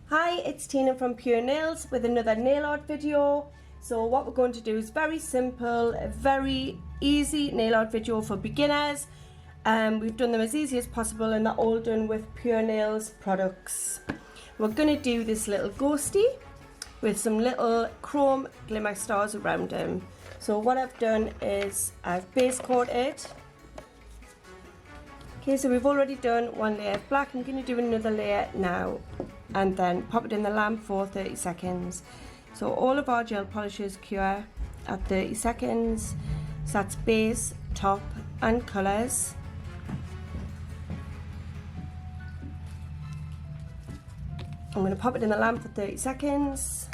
Hi, it's Tina from Pure Nails with another nail art video. So what we're going to do is very simple, a very easy nail art video for beginners. We've done them as easy as possible and they're all done with Pure Nails products. We're going to do this little ghosty with some little chrome glimmer stars around him. So what I've done is I've base coated. Okay, so we've already done one layer of black. I'm going to do another layer now and then pop it in the lamp for 30 seconds. So all of our gel polishes cure at 30 seconds. So that's base, top and colours. I'm going to pop it in the lamp for 30 seconds.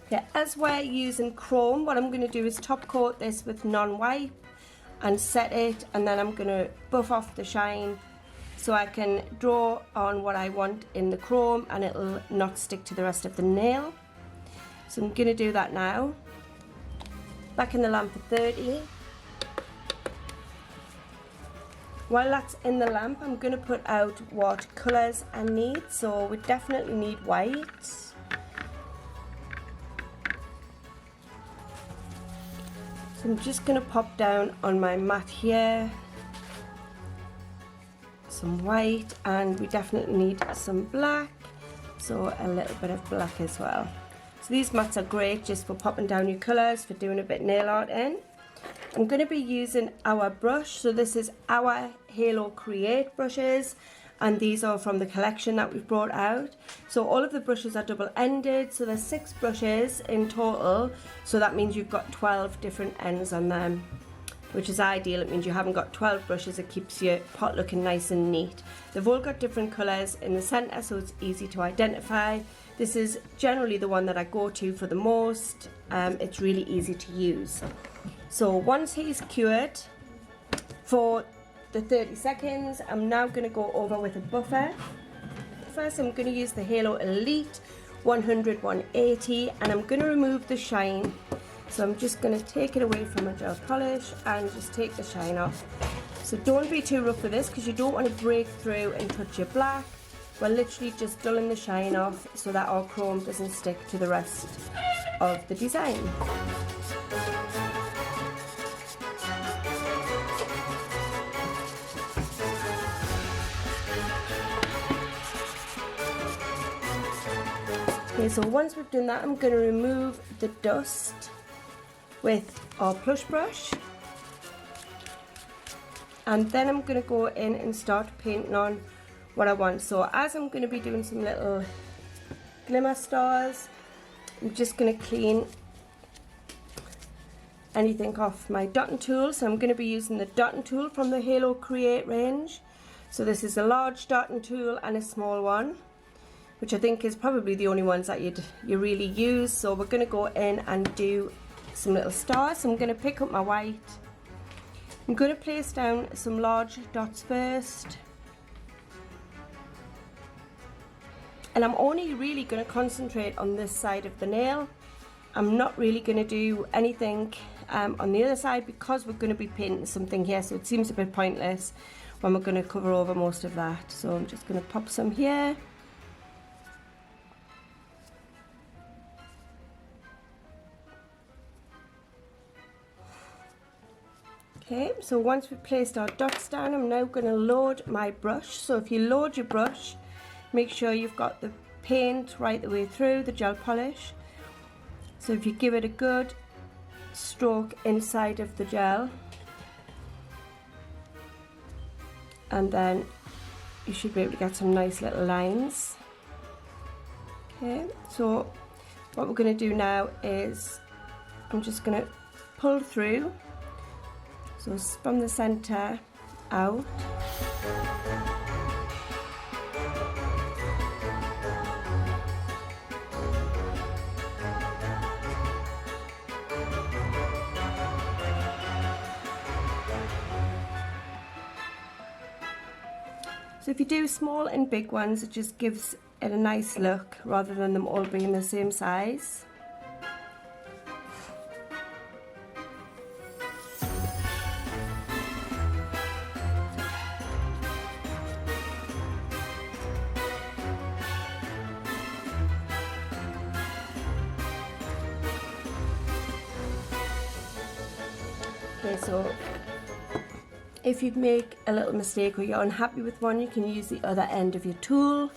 Okay, as we're using chrome, what I'm going to do is top coat this with non-wipe and set it, and then I'm going to buff off the shine so I can draw on what I want in the chrome and it'll not stick to the rest of the nail. So I'm going to do that now. Back in the lamp for 30. While that's in the lamp, I'm going to put out what colours I need. So we definitely need white. So I'm just going to pop down on my mat here some white, and we definitely need some black, so a little bit of black as well. So these mats are great just for popping down your colours, for doing a bit nail art in. I'm going to be using our brush, so this is our Halo Create brushes, and these are from the collection that we've brought out. So all of the brushes are double-ended, so there's 6 brushes in total, so that means you've got 12 different ends on them, which is ideal. It means you haven't got 12 brushes. It keeps your pot looking nice and neat. They've all got different colours in the centre, so it's easy to identify. This is generally the one that I go to for the most. It's really easy to use. So once he's cured for the 30 seconds, I'm now going to go over with a buffer. First, I'm going to use the Halo Elite 100-180, and I'm going to remove the shine. So I'm just going to take it away from my gel polish and just take the shine off. So don't be too rough with this because you don't want to break through and touch your black. We're literally just dulling the shine off so that our chrome doesn't stick to the rest of the design. Okay, so once we've done that, I'm going to remove the dust with our plush brush, and then I'm going to go in and start painting on what I want. So as I'm going to be doing some little glimmer stars, I'm just going to clean anything off my dotting tool. So I'm going to be using the dotting tool from the Halo Create range. So this is a large dotting tool and a small one, which I think is probably the only ones that you really use. So we're going to go in and do some little stars. So I'm going to pick up my white. I'm going to place down some large dots first, and I'm only really going to concentrate on this side of the nail. I'm not really going to do anything on the other side because we're going to be painting something here, so it seems a bit pointless when we're going to cover over most of that. So I'm just going to pop some here. Okay, so once we've placed our dots down, I'm now going to load my brush. So if you load your brush, make sure you've got the paint right the way through, the gel polish. So if you give it a good stroke inside of the gel, and then you should be able to get some nice little lines. Okay, so what we're going to do now is I'm just going to pull through. So from the centre out. So if you do small and big ones, it just gives it a nice look rather than them all being the same size. Okay, so if you make a little mistake or you're unhappy with one, you can use the other end of your tool.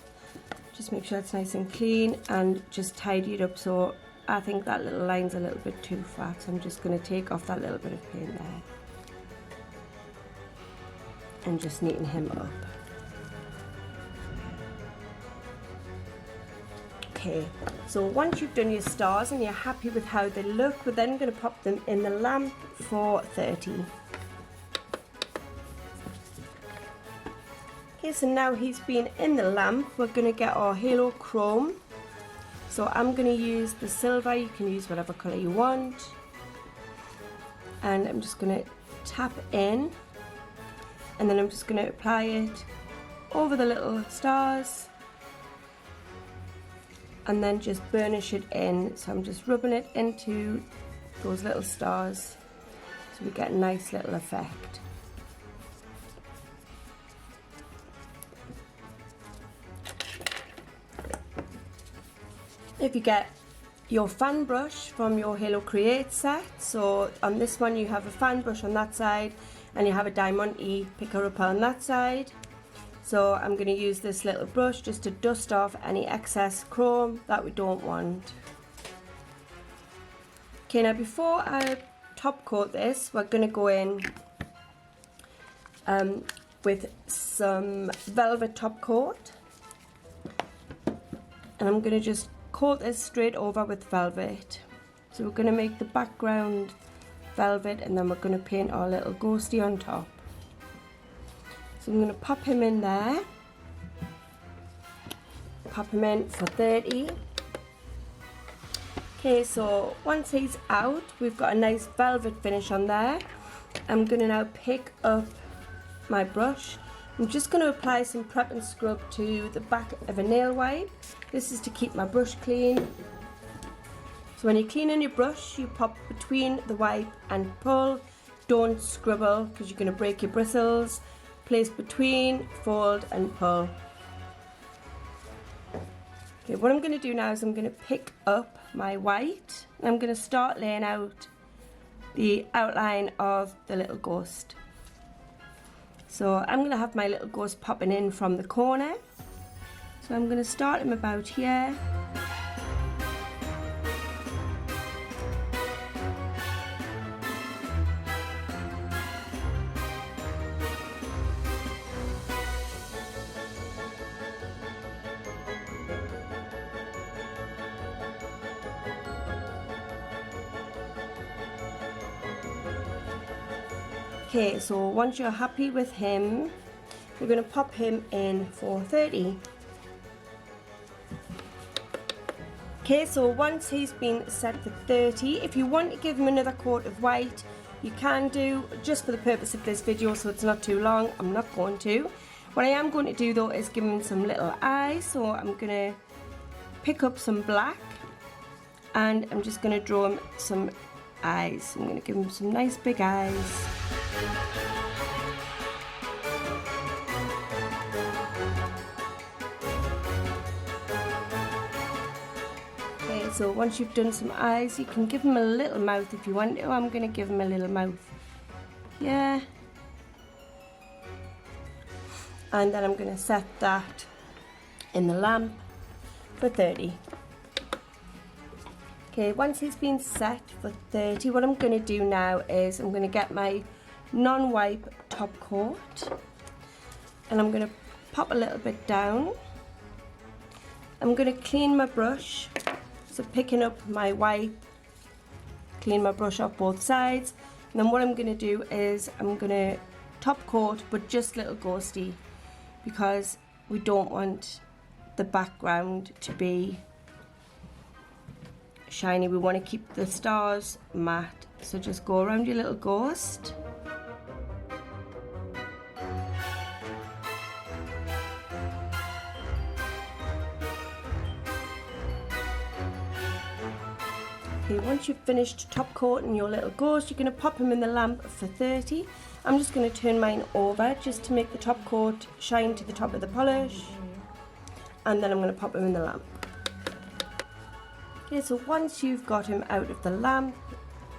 Just make sure it's nice and clean and just tidy it up. So I think that little line's a little bit too fat, so I'm just going to take off that little bit of paint there and just neaten him up. Okay, so once you've done your stars and you're happy with how they look, we're then going to pop them in the lamp for 30. Okay, so now he's been in the lamp, we're going to get our halo chrome. So I'm going to use the silver, you can use whatever colour you want. And I'm just going to tap in, and then I'm just going to apply it over the little stars and then just burnish it in. So I'm just rubbing it into those little stars so we get a nice little effect. If you get your fan brush from your Halo Create set, so on this one you have a fan brush on that side and you have a Diamante picker upper on that side. So I'm going to use this little brush just to dust off any excess chrome that we don't want. Okay, now before I top coat this, we're going to go in with some velvet top coat, and I'm going to just coat this straight over with velvet. So we're going to make the background velvet, and then we're going to paint our little ghosty on top. So I'm going to pop him in there, pop him in for 30. Okay, so once he's out, we've got a nice velvet finish on there. I'm going to now pick up my brush. I'm just going to apply some prep and scrub to the back of a nail wipe. This is to keep my brush clean. So when you're cleaning your brush, you pop between the wipe and pull. Don't scribble because you're going to break your bristles. Place between, fold and pull. Okay, what I'm going to do now is I'm going to pick up my white. And I'm going to start laying out the outline of the little ghost. So I'm going to have my little ghost popping in from the corner. So I'm going to start him about here. Okay, so once you're happy with him, we're going to pop him in for 30. Okay, so once he's been set for 30, if you want to give him another coat of white, you can do, just for the purpose of this video so it's not too long. I'm not going to. What I am going to do though is give him some little eyes, so I'm going to pick up some black and I'm just going to draw him some eyes. I'm going to give him some nice big eyes. Okay, so once you've done some eyes, you can give him a little mouth if you want to. I'm going to give him a little mouth. Yeah. And then I'm going to set that in the lamp for 30. Okay, once he's been set for 30, what I'm going to do now is I'm going to get my non-wipe top coat and I'm going to pop a little bit down. I'm going to clean my brush, so picking up my wipe, clean my brush off both sides, and then what I'm going to do is I'm going to top coat but just little ghosty, because we don't want the background to be shiny. We want to keep the stars matte, so just go around your little ghost. Okay, once you've finished top coating your little ghost, you're going to pop him in the lamp for 30. I'm just going to turn mine over just to make the top coat shine to the top of the polish, and then I'm going to pop him in the lamp. Okay, so once you've got him out of the lamp,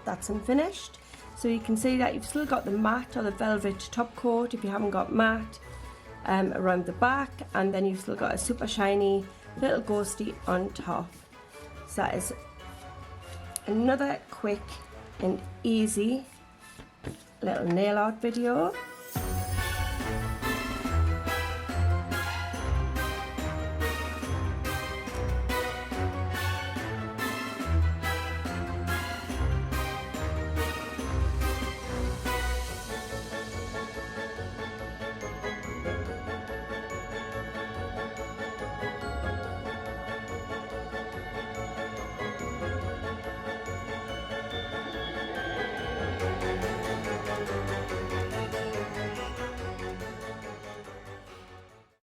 that's him finished. So you can see that you've still got the matte or the velvet top coat if you haven't got matte around the back, and then you've still got a super shiny little ghosty on top. So that is another quick and easy little nail art video.